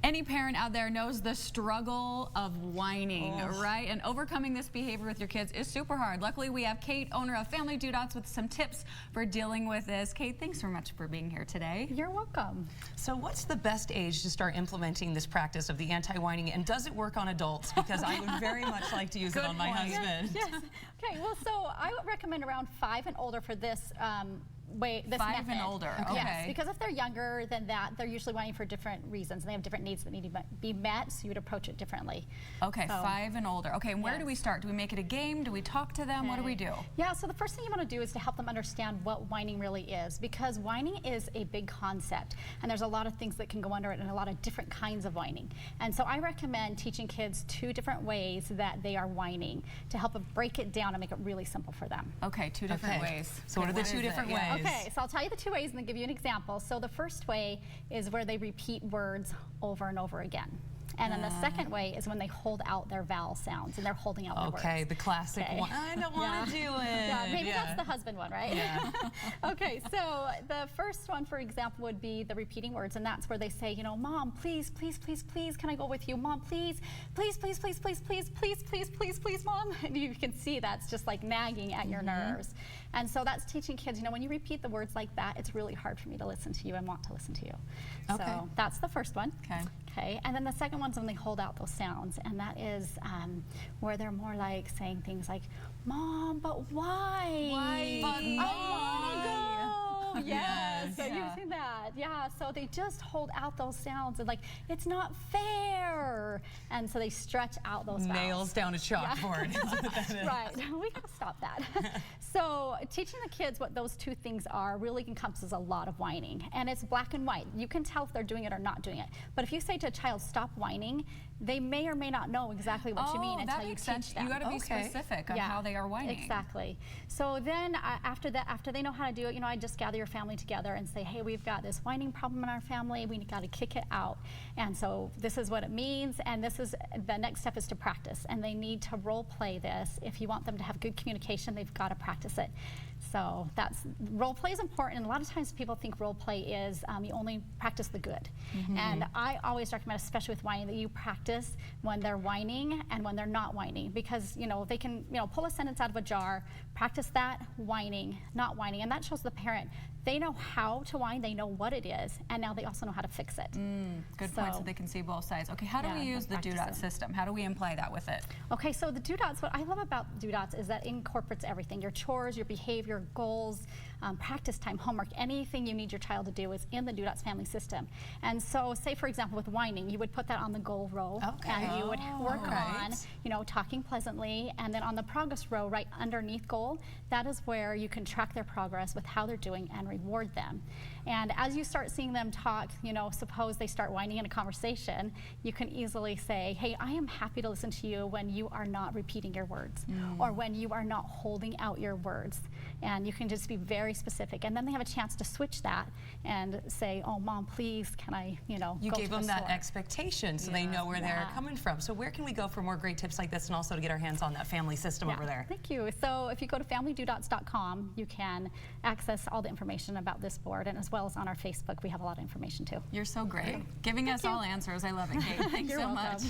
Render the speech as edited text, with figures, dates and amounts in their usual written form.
Any parent out there knows the struggle of whining, right? And overcoming this behavior with your kids is super hard. Luckily, we have Kate, owner of Family DoDots, with some tips for dealing with this. Kate, thanks so much for being here today. You're welcome. So what's the best age to start implementing this practice of the anti-whining, and does it work on adults? Because I would very much like to use it on my husband. Yes. Okay, well, so I would recommend around 5 and older for this this 5 method. and older, okay. Yes, because if they're younger than that, they're usually whining for different reasons. They have different needs that need to be met, so you would approach it differently. Okay, so, 5 and older. Okay, and where do we start? Do we make it a game? Do we talk to them? Okay. What do we do? Yeah, so the first thing you want to do is to help them understand what whining really is, because whining is a big concept, and there's a lot of things that can go under it and a lot of different kinds of whining. And so I recommend teaching kids 2 different ways that they are whining to help them break it down and make it really simple for them. Okay, 2 different ways. So what are the 2 different ways? Okay, so I'll tell you the 2 ways and then give you an example. So the first way is where they repeat words over and over again. And then the second way is when they hold out their vowel sounds and they're holding out their words. Okay, the classic one. I don't want to do it. Yeah, maybe that's the husband one, right? Yeah. Okay, so the first one, for example, would be the repeating words, and that's where they say, you know, Mom, please, please, please, please, can I go with you? Mom, please, please, please, please, please, please, please, please, please, please, Mom. And you can see that's just like nagging at your nerves. And so that's teaching kids, you know, when you repeat the words like that, it's really hard for me to listen to you and want to listen to you. Okay. So that's the first one. Okay. Okay, and then the second one's when they hold out those sounds, and that is where they're more like saying things like, Mom, but why? Why? But why? Yes, so yeah. using that, yeah, so they just hold out those sounds and like, it's not fair, and so they stretch out those vowels. Nails down a chalkboard. Yeah. Right, we gotta stop that. So teaching the kids what those 2 things are really encompasses a lot of whining, and it's black and white. You can tell if they're doing it or not doing it. But if you say to a child, stop whining, they may or may not know exactly what you mean until you teach them. You got to be specific on how they are whining. Exactly. So then after that, after they know how to do it, you know, I just gather your family together and say, hey, we've got this whining problem in our family. We got to kick it out. And so this is what it means, and this is the next step is to practice. And they need to role play this. If you want them to have good communication, they've got to practice it. So role play is important, and a lot of times people think role play is you only practice the good. And I always recommend, especially with whining, that you practice when they're whining and when they're not whining, because you know they can pull a sentence out of a jar, practice that, whining, not whining, and that shows the parent they know how to whine, they know what it is, and now they also know how to fix it. Good point, so they can see both sides. Okay, how do we use the DoDots system? How do we imply that with it? Okay, so the DoDots, what I love about DoDots is that it incorporates everything. Your chores, your behavior, goals, practice time, homework, anything you need your child to do is in the DoDots family system. And so, say for example with whining, you would put that on the goal row, and you would work on, talking pleasantly, and then on the progress row right underneath goal, that is where you can track their progress with how they're doing and reward them. And as you start seeing them talk, suppose they start whining in a conversation, you can easily say, hey, I am happy to listen to you when you are not repeating your words, or when you are not holding out your words. And you can just be very specific. And then they have a chance to switch that and say, oh, Mom, please, can I, You gave them that expectation so they know where they're coming from. So where can we go for more great tips like this, and also to get our hands on that family system over there? Thank you. So if you go to FamilyDoDots.com, you can access all the information about this board, and as well as on our Facebook, we have a lot of information too. You're so great. Giving us all answers. I love it, Kate. Thanks so much.